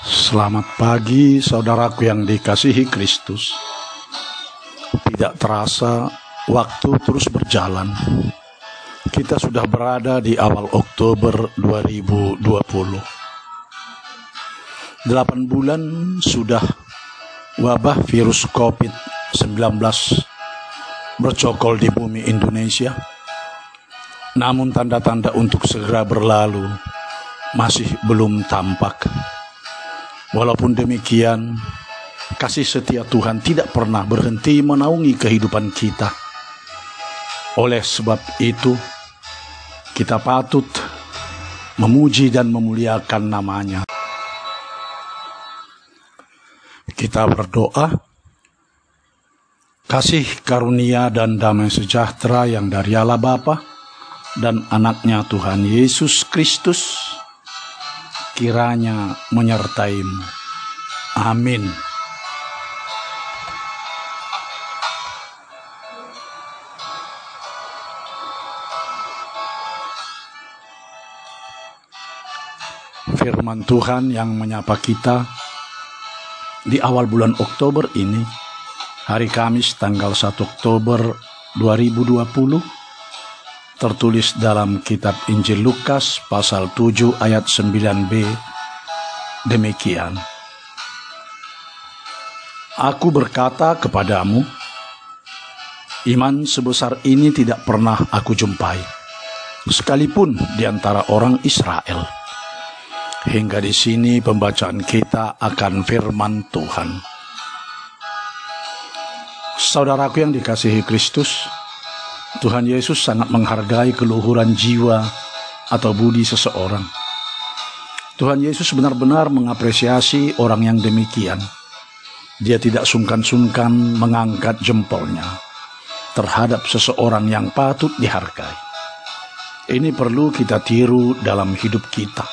Selamat pagi saudaraku yang dikasihi Kristus. Tidak terasa waktu terus berjalan. Kita sudah berada di awal Oktober 2020. 8 bulan sudah wabah virus COVID-19 bercokol di bumi Indonesia. Namun tanda-tanda untuk segera berlalu masih belum tampak. Walaupun demikian, kasih setia Tuhan tidak pernah berhenti menaungi kehidupan kita. Oleh sebab itu, kita patut memuji dan memuliakan nama-Nya. Kita berdoa, kasih karunia dan damai sejahtera yang dari Allah Bapa dan Anak-Nya Tuhan Yesus Kristus kiranya menyertaimu. Amin. Firman Tuhan yang menyapa kita di awal bulan Oktober ini, hari Kamis tanggal 1 Oktober 2020, tertulis dalam kitab Injil Lukas pasal 7 ayat 9b demikian. Aku berkata kepadamu, iman sebesar ini tidak pernah aku jumpai, sekalipun di antara orang Israel. Hingga di sini pembacaan kita akan firman Tuhan. Saudaraku yang dikasihi Kristus, Tuhan Yesus sangat menghargai keluhuran jiwa atau budi seseorang. Tuhan Yesus benar-benar mengapresiasi orang yang demikian. Dia tidak sungkan-sungkan mengangkat jempolnya terhadap seseorang yang patut dihargai. Ini perlu kita tiru dalam hidup kita.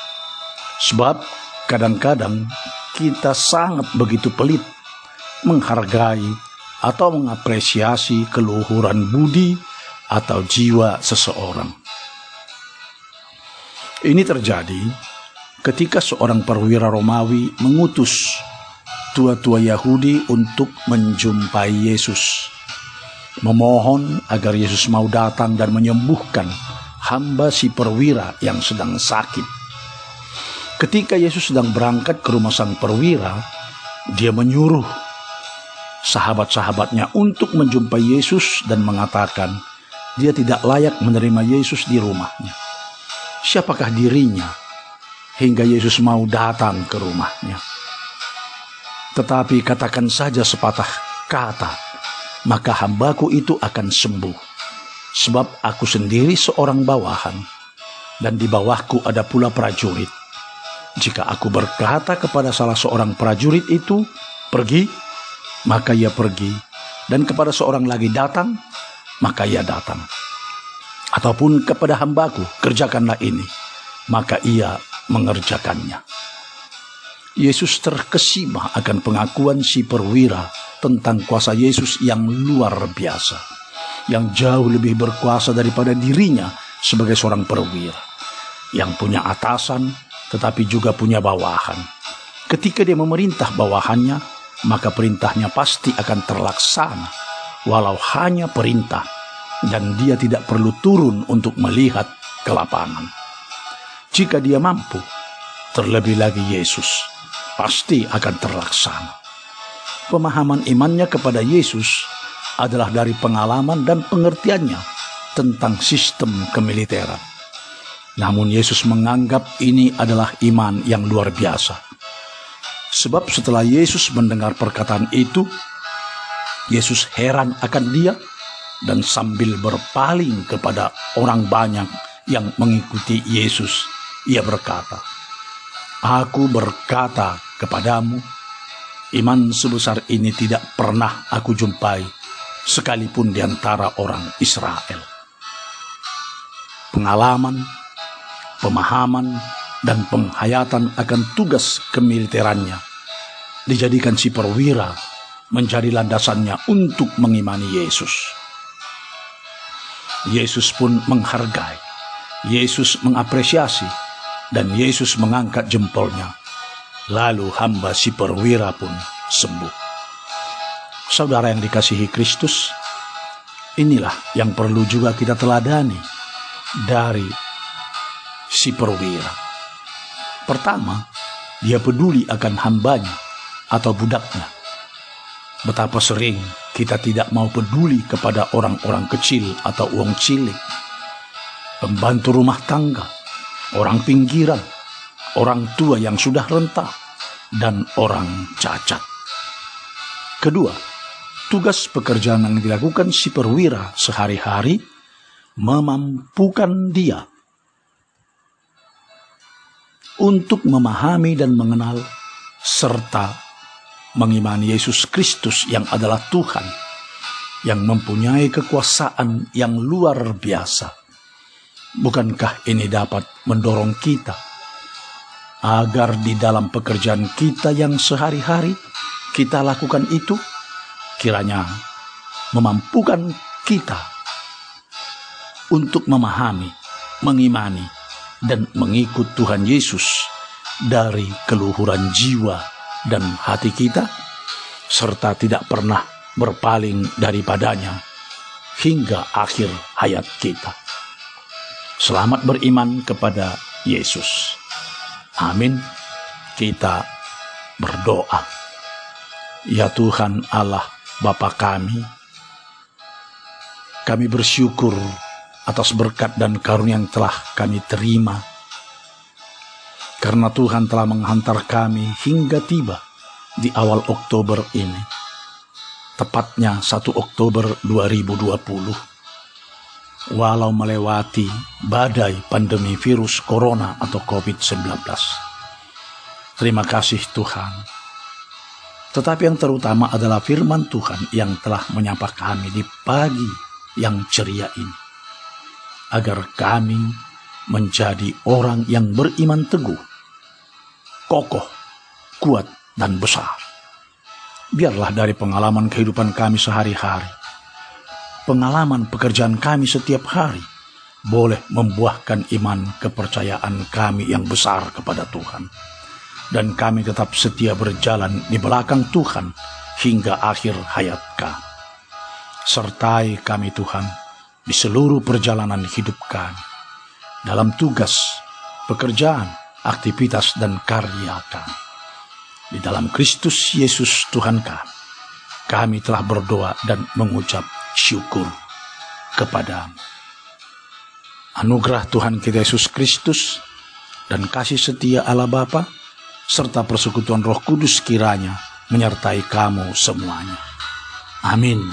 Sebab kadang-kadang kita sangat begitu pelit menghargai atau mengapresiasi keluhuran budi atau jiwa seseorang. Ini terjadi ketika seorang perwira Romawi mengutus tua-tua Yahudi untuk menjumpai Yesus, memohon agar Yesus mau datang dan menyembuhkan hamba si perwira yang sedang sakit. Ketika Yesus sedang berangkat ke rumah sang perwira, dia menyuruh sahabat-sahabatnya untuk menjumpai Yesus dan mengatakan, dia tidak layak menerima Yesus di rumahnya. Siapakah dirinya hingga Yesus mau datang ke rumahnya? Tetapi katakan saja sepatah kata, maka hambaku itu akan sembuh. Sebab aku sendiri seorang bawahan, dan di bawahku ada pula prajurit. Jika aku berkata kepada salah seorang prajurit itu, pergi, maka ia pergi. Dan kepada seorang lagi datang, maka ia datang. Ataupun kepada hambaku, kerjakanlah ini, maka ia mengerjakannya. Yesus terkesima akan pengakuan si perwira tentang kuasa Yesus yang luar biasa, yang jauh lebih berkuasa daripada dirinya sebagai seorang perwira, yang punya atasan tetapi juga punya bawahan. Ketika dia memerintah bawahannya, maka perintahnya pasti akan terlaksana, walau hanya perintah, dan dia tidak perlu turun untuk melihat ke lapangan. Jika dia mampu, terlebih lagi Yesus, pasti akan terlaksana. Pemahaman imannya kepada Yesus adalah dari pengalaman dan pengertiannya tentang sistem kemiliteran. Namun Yesus menganggap ini adalah iman yang luar biasa. Sebab setelah Yesus mendengar perkataan itu, Yesus heran akan dia, dan sambil berpaling kepada orang banyak yang mengikuti Yesus, ia berkata, aku berkata kepadamu, iman sebesar ini tidak pernah aku jumpai, sekalipun di antara orang Israel. Pengalaman, pemahaman, dan penghayatan akan tugas kemiliterannya dijadikan si perwira menjadi landasannya untuk mengimani Yesus. Yesus pun menghargai, Yesus mengapresiasi, dan Yesus mengangkat jempolnya. Lalu hamba si perwira pun sembuh. Saudara yang dikasihi Kristus, inilah yang perlu juga kita teladani dari si perwira. Pertama, dia peduli akan hambanya atau budaknya. Betapa sering kita tidak mau peduli kepada orang-orang kecil atau uang cilik, pembantu rumah tangga, orang pinggiran, orang tua yang sudah renta, dan orang cacat. Kedua, tugas pekerjaan yang dilakukan si perwira sehari-hari memampukan dia untuk memahami dan mengenal serta mengimani Yesus Kristus yang adalah Tuhan, yang mempunyai kekuasaan yang luar biasa. Bukankah ini dapat mendorong kita agar di dalam pekerjaan kita yang sehari-hari kita lakukan itu, kiranya memampukan kita untuk memahami, mengimani, dan mengikut Tuhan Yesus dari keluhuran jiwa dan hati kita, serta tidak pernah berpaling daripadanya hingga akhir hayat kita. Selamat beriman kepada Yesus. Amin. Kita berdoa. Ya Tuhan Allah Bapa kami bersyukur atas berkat dan karunia yang telah kami terima, karena Tuhan telah menghantar kami hingga tiba di awal Oktober ini, tepatnya 1 Oktober 2020, walau melewati badai pandemi virus corona atau COVID-19. Terima kasih Tuhan. Tetapi yang terutama adalah firman Tuhan yang telah menyapa kami di pagi yang ceria ini, agar kami menjadi orang yang beriman teguh, kokoh, kuat, dan besar. Biarlah dari pengalaman kehidupan kami sehari-hari, pengalaman pekerjaan kami setiap hari, boleh membuahkan iman kepercayaan kami yang besar kepada Tuhan. Dan kami tetap setia berjalan di belakang Tuhan hingga akhir hayat kami. Sertai kami Tuhan di seluruh perjalanan hidup kami, dalam tugas, pekerjaan, aktivitas, dan karya kami. Di dalam Kristus Yesus Tuhan kami telah berdoa dan mengucap syukur kepadamu. Anugerah Tuhan kita Yesus Kristus dan kasih setia Allah Bapa serta persekutuan Roh Kudus kiranya menyertai kamu semuanya. Amin.